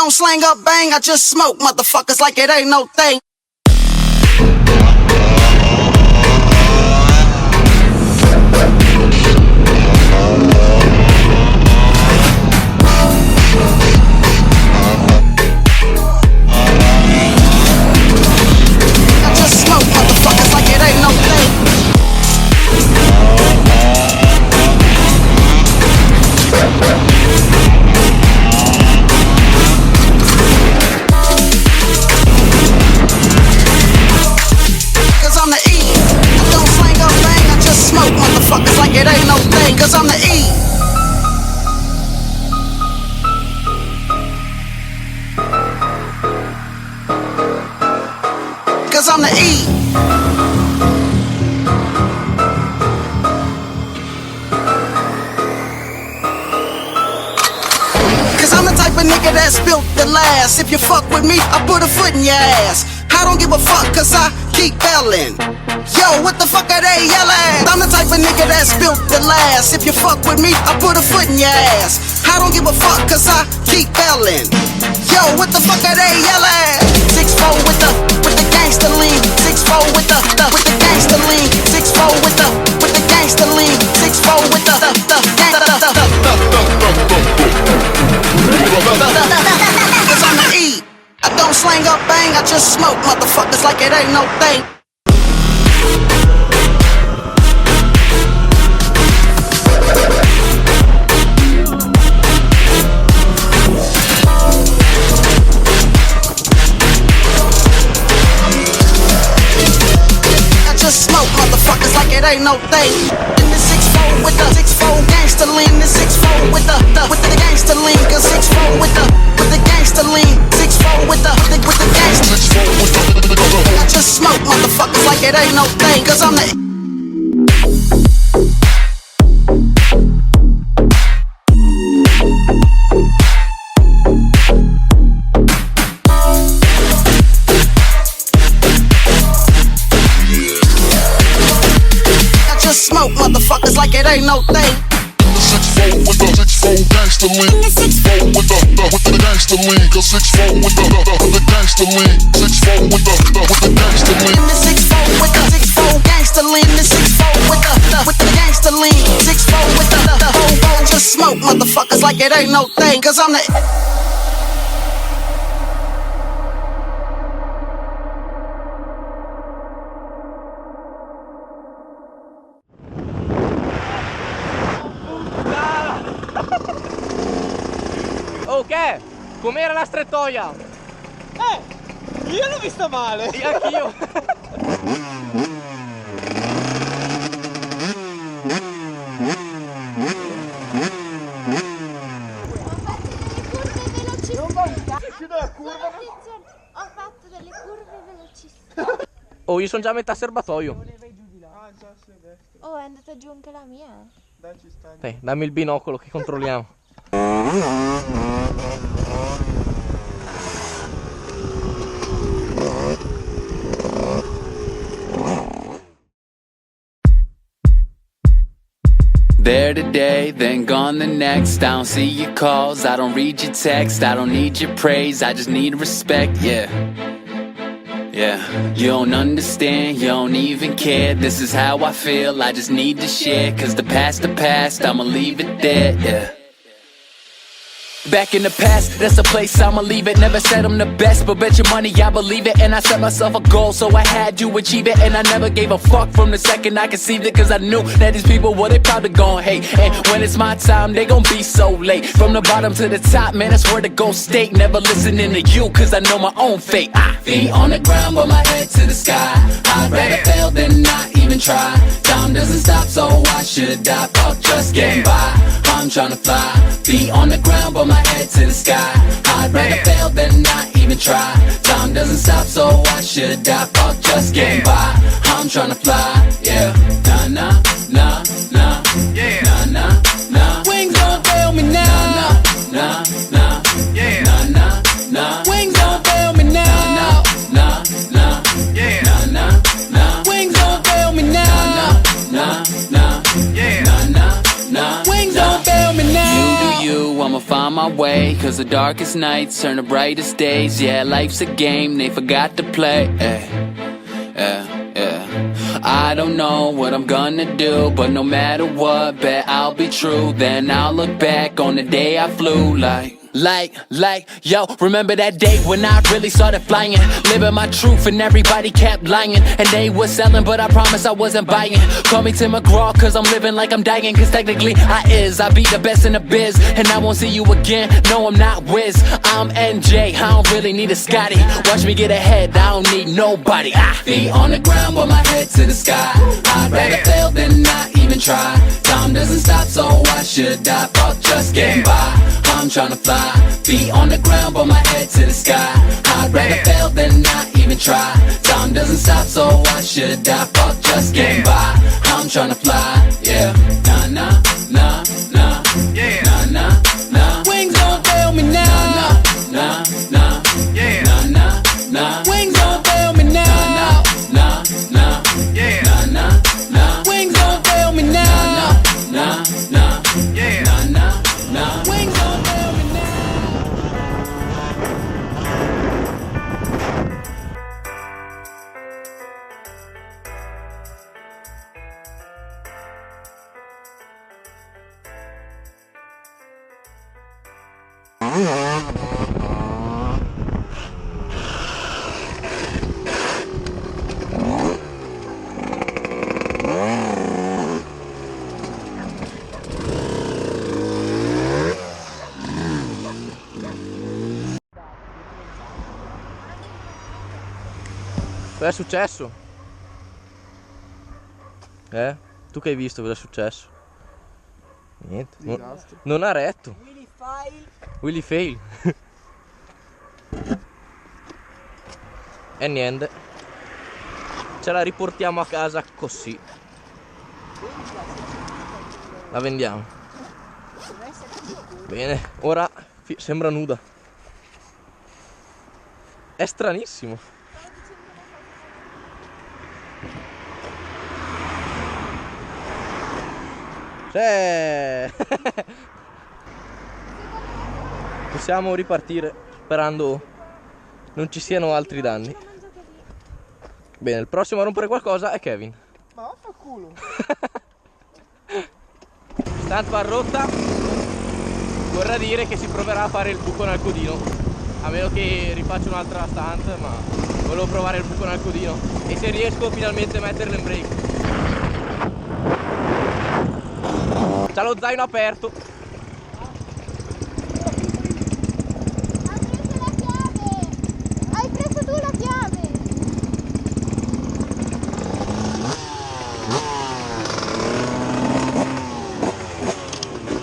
don't slang up bang, I just smoke motherfuckers like it ain't no thing. I just smoke motherfuckers like it ain't no thing. Cause I'm the E. I don't slang up bang, I just smoke motherfuckers like it ain't no thing. Cause I'm the E. Cause I'm the E. Cause I'm the type of nigga that's built to last. If you fuck with me, I put a foot in your ass. I don't give a fuck cause I keep yelling. Yo, what the fuck are they yelling? I'm the type of nigga that's built to last. If you fuck with me, I put a foot in your ass. I don't give a fuck cause I keep yelling. Yo, what the fuck are they yelling? 6'4" with the gangster lean. 6'4" with the gangster lean. 6'4" with the gangster lean. 6'4" with the Cause I'm the E. I don't slang up bang, I just smoke motherfuckers like it ain't no thing. I just smoke motherfuckers like it ain't no thing. In the 6'4" with the 6'4" gangster lean. The 6'4" with the gangster lean. Cause 6'4" with the gangster lean. 6'4" with the gangster. I just smoke motherfuckers like it ain't no thing. Cause I'm the I just smoke motherfuckers like it ain't no thing. 6'4" with the 6'4" gangster lean. 6'4" with the gangster lean. Cause 6'4" with the gangster lean. 6'4" with the gangster lean. The 6'4" with the 6'4" gangster lean. The 6'4" with the gangster lean. 6'4" with the whole. Just smoke motherfuckers like it ain't no thing. Cause I'm the Ok, com'era la strettoia? Io l'ho vista male. Anch'io. Ho fatto delle curve velocissime. Oh, io sono già a metà serbatoio. Oh, è andata giù anche la mia. Dai, ci sta. Dai, dammi il binocolo che controlliamo. There today, then gone the next. I don't see your calls, I don't read your text. I don't need your praise, I just need respect, yeah. Yeah, you don't understand, you don't even care. This is how I feel, I just need to share. Cause the past, I'ma leave it there, yeah. Back in the past, that's the place I'ma leave it. Never said I'm the best, but bet your money I believe it. And I set myself a goal, so I had to achieve it. And I never gave a fuck from the second I conceived it. Cause I knew that these people, well, they probably gon' hate. And when it's my time, they gon' be so late. From the bottom to the top, man, that's where to go state. Never listening to you, cause I know my own fate. Feet on the ground, but my head to the sky. I'd rather fail than not even try. Time doesn't stop, so why should I? Fuck just getting by, I'm tryna fly. Feet on the ground, but my head to the sky. I'd rather fail than not even try. Time doesn't stop, so why should I? Fuck just getting by, I'm tryna fly. Yeah, nah, nah, nah, nah. Yeah, nah, nah, nah. Wings don't fail me now. Nah, nah, nah. Yeah, nah, nah, nah. Wings don't fail me now. Nah, nah, nah. Yeah, nah, nah, nah. Wings don't fail me now. Nah, nah, nah. Yeah, nah, nah, nah. Wings don't fail me now. You do you, I'ma find my way. cause the darkest nights turn to brightest days. Yeah, life's a game they forgot to play. I don't know what I'm gonna do, but no matter what, bet I'll be true. Then I'll look back on the day I flew like, yo, remember that day when I really started flying, living my truth and everybody kept lying, and they was selling, but I promise I wasn't buying. Call me Tim McGraw, cause I'm living like I'm dying, cause technically I be the best in the biz, and I won't see you again, no I'm not Wiz, I'm NJ, I don't really need a Scotty, watch me get ahead, I don't need nobody. Feet on the ground with my head to the sky, I'd rather fail than not even try. Time doesn't stop, so why should I? Fuck just getting by, I'm tryna fly. Feet on the ground, but my head to the sky. I'd rather fail than not even try. Time doesn't stop, so why should I? Fuck just getting by, I'm tryna fly. Yeah, nah, nah, nah, nah. Yeah, nah, nah, nah. Wings don't fail me now. Nah, nah, nah. Yeah, nah, nah, nah. Wings don't fail me now. Nah, nah, nah. Yeah, nah, nah, nah. Wings don't fail me now. Nah, nah, nah. Yeah, nah, nah, nah. Wings don't fail me now. Cosa è successo? Tu che hai visto cosa è successo? Niente. Non ha retto. Willy fail. E niente. Ce la riportiamo a casa così. La vendiamo. Bene, ora sembra nuda. È stranissimo. Possiamo ripartire sperando non ci siano altri danni. Bene, il prossimo a rompere qualcosa è Kevin. Ma vaffanculo. Stunt va rotta. Vorrà dire che si proverà a fare il buco nel codino. A meno che rifaccia un'altra stunt, ma volevo provare il buco nel codino. E se riesco finalmente a mettere l'embrake. C'ha lo zaino aperto. Hai preso tu la chiave.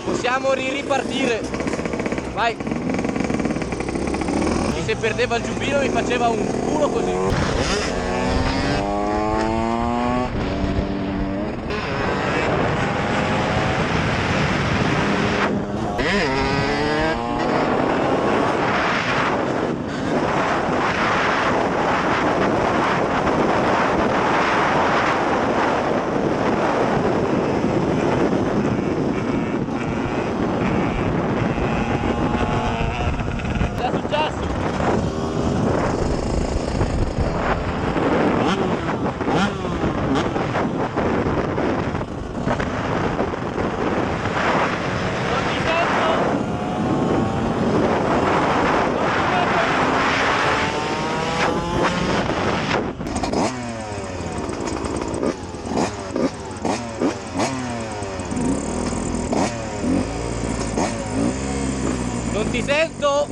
Possiamo ripartire. Vai. E se perdeva il giubbino mi faceva un culo così. Non ti sento!